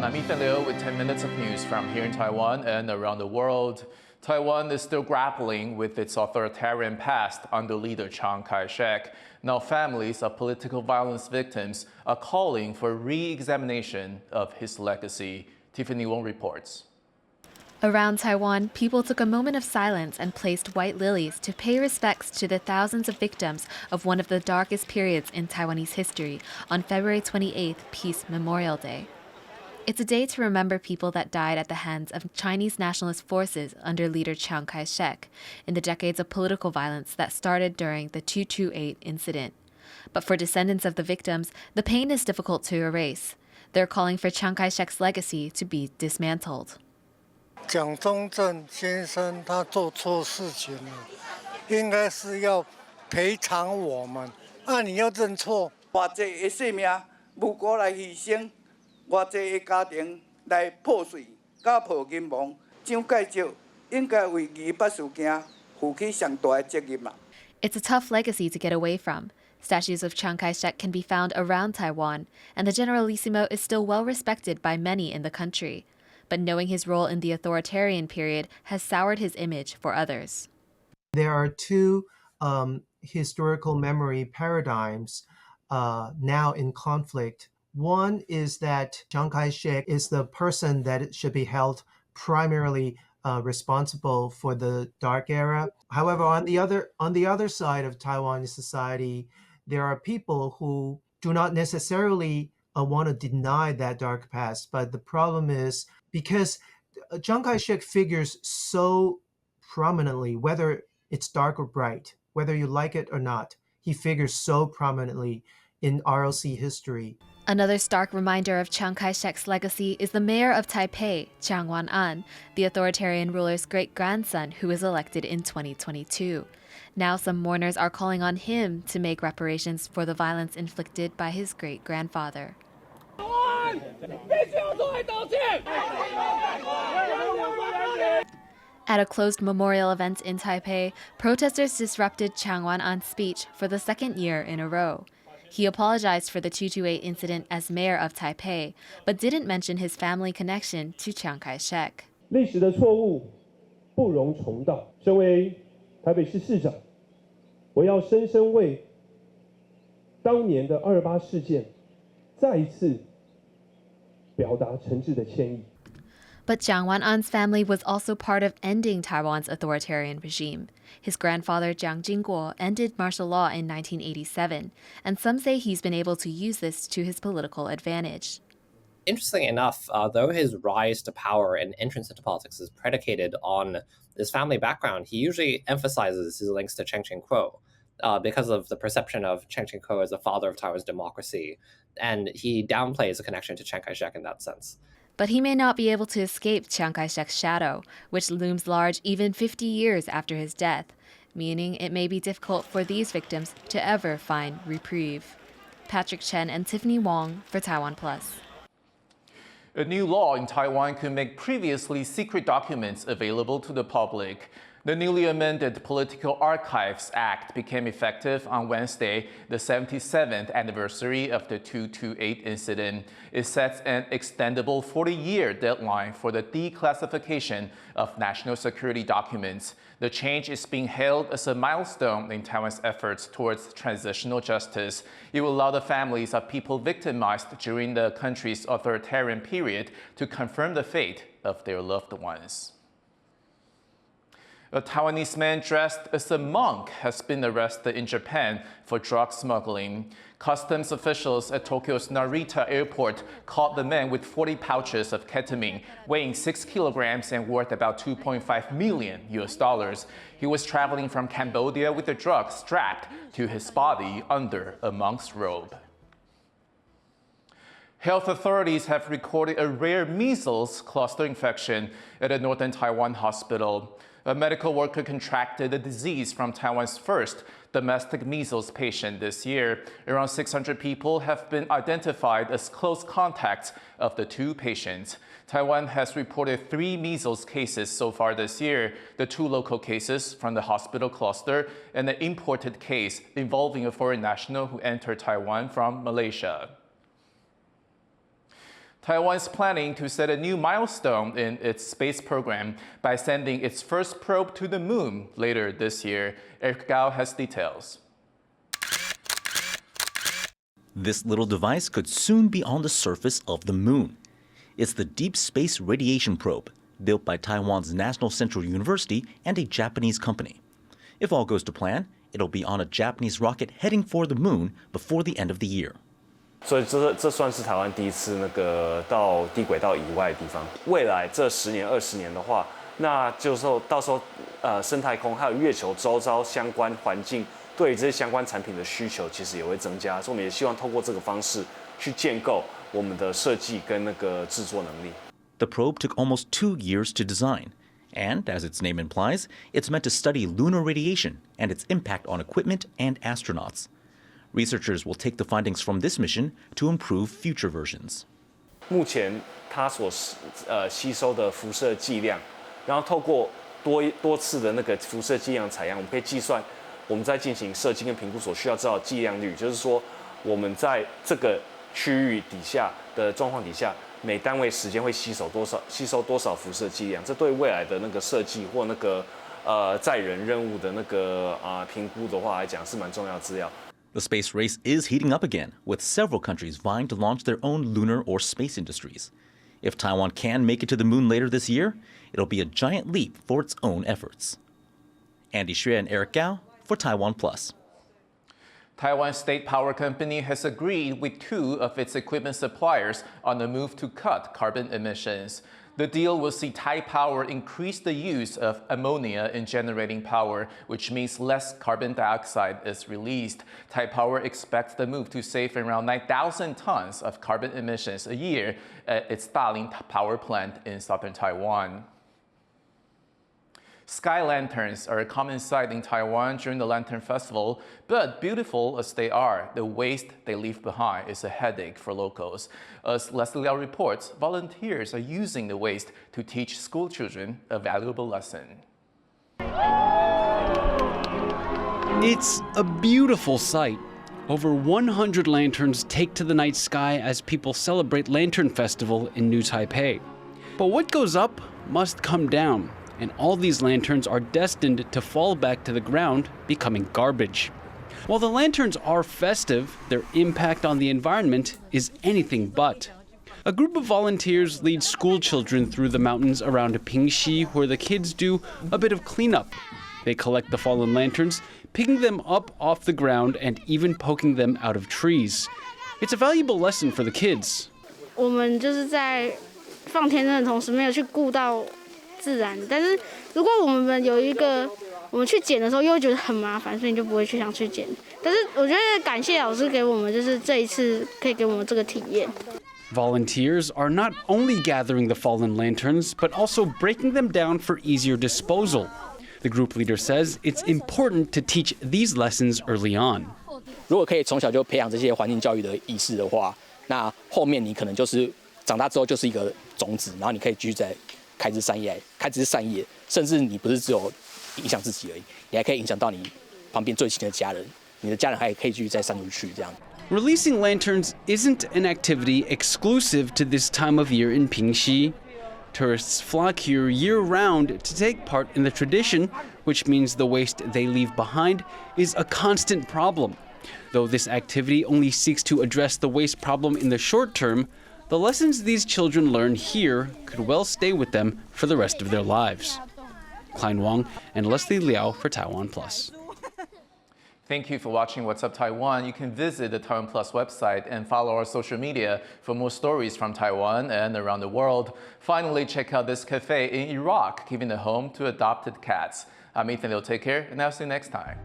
I'm Ethan Liu with 10 minutes of news from here in Taiwan and around the world. Taiwan is still grappling with its authoritarian past under leader Chiang Kai-shek. Now families of political violence victims are calling for re-examination of his legacy. Tiffany Wong reports. Around Taiwan, people took a moment of silence and placed white lilies to pay respects to the thousands of victims of one of the darkest periods in Taiwanese history on February 28th, Peace Memorial Day. It's a day to remember people that died at the hands of Chinese nationalist forces under leader Chiang Kai-shek in the decades of political violence that started during the 228 incident. But for descendants of the victims, the pain is difficult to erase. They're calling for Chiang Kai-shek's legacy to be dismantled. 蒋中正先生他做错事情了，应该是要赔偿我们。你要认错。偌济的性命无辜来牺牲，偌济的家庭来破碎、家破人亡，蒋介石应该为200事件负起上大的责任嘛。It's a tough legacy to get away from. Statues of Chiang Kai-shek can be found around Taiwan, and the Generalissimo is still well respected by many in the country. But knowing his role in the authoritarian period has soured his image for others. There are two historical memory paradigms now in conflict. One is that Chiang Kai-shek is the person that should be held primarily responsible for the dark era. However, on the other side of Taiwanese society, there are people who do not necessarily want to deny that dark past. But the problem is because Chiang Kai-shek figures so prominently, whether it's dark or bright, whether you like it or not, he figures so prominently in ROC history. Another stark reminder of Chiang Kai-shek's legacy is the mayor of Taipei, Chiang Wan-an, the authoritarian ruler's great-grandson who was elected in 2022. Now some mourners are calling on him to make reparations for the violence inflicted by his great-grandfather. At a closed memorial event in Taipei, protesters disrupted Chiang Wan-an's speech for the second year in a row. He apologized for the 228 incident as mayor of Taipei, but didn't mention his family connection to Chiang Kai-shek. 历史的错误不容重蹈。身为台北市市长，我要深深为当年的228事件再一次表达诚挚的歉意。 But Jiang Wan-an's family was also part of ending Taiwan's authoritarian regime. His grandfather, Jiang Jingguo, ended martial law in 1987, and some say he's been able to use this to his political advantage. Interestingly enough, though his rise to power and entrance into politics is predicated on his family background, he usually emphasizes his links to Chiang Ching-kuo because of the perception of Chiang Ching-kuo as the father of Taiwan's democracy, and he downplays the connection to Chiang Kai-shek in that sense. But he may not be able to escape Chiang Kai-shek's shadow, which looms large even 50 years after his death, meaning it may be difficult for these victims to ever find reprieve. Patrick Chen and Tiffany Wong for TaiwanPlus. A new law in Taiwan could make previously secret documents available to the public. The newly amended Political Archives Act became effective on Wednesday, the 77th anniversary of the 228 incident. It sets an extendable 40-year deadline for the declassification of national security documents. The change is being hailed as a milestone in Taiwan's efforts towards transitional justice. It will allow the families of people victimized during the country's authoritarian period to confirm the fate of their loved ones. A Taiwanese man dressed as a monk has been arrested in Japan for drug smuggling. Customs officials at Tokyo's Narita airport caught the man with 40 pouches of ketamine, weighing 6 kilograms and worth about $2.5 million. He was traveling from Cambodia with the drugs strapped to his body under a monk's robe. Health authorities have recorded a rare measles cluster infection at a northern Taiwan hospital. A medical worker contracted the disease from Taiwan's first domestic measles patient this year. Around 600 people have been identified as close contacts of the two patients. Taiwan has reported 3 measles cases so far this year, the 2 local cases from the hospital cluster and an imported case involving a foreign national who entered Taiwan from Malaysia. Taiwan is planning to set a new milestone in its space program by sending its first probe to the moon later this year. Eric Gao has details. This little device could soon be on the surface of the moon. It's the Deep Space Radiation Probe, built by Taiwan's National Central University and a Japanese company. If all goes to plan, it'll be on a Japanese rocket heading for the moon before the end of the year. 所以这算是台湾第一次到低轨道以外的地方。未来这10年、20年的话，那就是说到时候生态空还有月球周遭相关环境对这些相关产品的需求其实也会增加，所以我们也希望透过这个方式去建构我们的设计跟制作能力。The probe took almost 2 years to design. And, as its name implies, it's meant to study lunar radiation and its impact on equipment and astronauts. Researchers will take the findings from this mission to improve future versions. 目前它所吸收的辐射剂量，然后透过多次的辐射剂量采样，我们可以计算我们在进行设计跟评估所需要知道的剂量率，就是说我们在这个区域底下的状况底下，每单位时间会吸收多少辐射剂量，这对未来的设计或载人任务的评估的话来讲是蛮重要的资料。The space race is heating up again, with several countries vying to launch their own lunar or space industries. If Taiwan can make it to the moon later this year, it'll be a giant leap for its own efforts. Andy Xue and Eric Gao for TaiwanPlus. Taiwan State Power Company has agreed with 2 of its equipment suppliers on a move to cut carbon emissions. The deal will see Taipower increase the use of ammonia in generating power, which means less carbon dioxide is released. Taipower expects the move to save around 9,000 tons of carbon emissions a year at its Daling power plant in southern Taiwan. Sky lanterns are a common sight in Taiwan during the Lantern Festival, but beautiful as they are, the waste they leave behind is a headache for locals. As Leslie Liao reports, volunteers are using the waste to teach school children a valuable lesson. It's a beautiful sight. Over 100 lanterns take to the night sky as people celebrate Lantern Festival in New Taipei. But what goes up must come down, and all these lanterns are destined to fall back to the ground, becoming garbage. While the lanterns are festive, their impact on the environment is anything but. A group of volunteers lead school children through the mountains around Pingxi, where the kids do a bit of cleanup. They collect the fallen lanterns, picking them up off the ground and even poking them out of trees. It's a valuable lesson for the kids. 我们就是在放天灯的同时，没有去顾到自然，但是如果我们去捡的时候，又会觉得很麻烦，所以你就不会想去捡。但是我觉得感谢老师给我们，就是这一次可以给我们这个体验。Volunteers are not only gathering the fallen lanterns, but also breaking them down for easier disposal. The group leader says it's important to teach these lessons early on. 如果可以从小就培养这些环境教育的意识的话，那后面你可能就是长大之后就是一个种子，然后你可以继续在开枝散叶，甚至你不是只有影响自己而已，你还可以影响到你旁边最亲的家人，你的家人还可以继续再散出去这样。Releasing lanterns isn't an activity exclusive to this time of year in Pingxi. Tourists flock here year-round to take part in the tradition, which means the waste they leave behind is a constant problem. Though this activity only seeks to address the waste problem in the short term, the lessons these children learn here could well stay with them for the rest of their lives. Klein Wang and Leslie Liao for TaiwanPlus. Thank you for watching What's Up Taiwan. You can visit the TaiwanPlus website and follow our social media for more stories from Taiwan and around the world. Finally, check out this cafe in Iraq, giving a home to adopted cats. I'm Ethan. Take care, and I'll see you next time.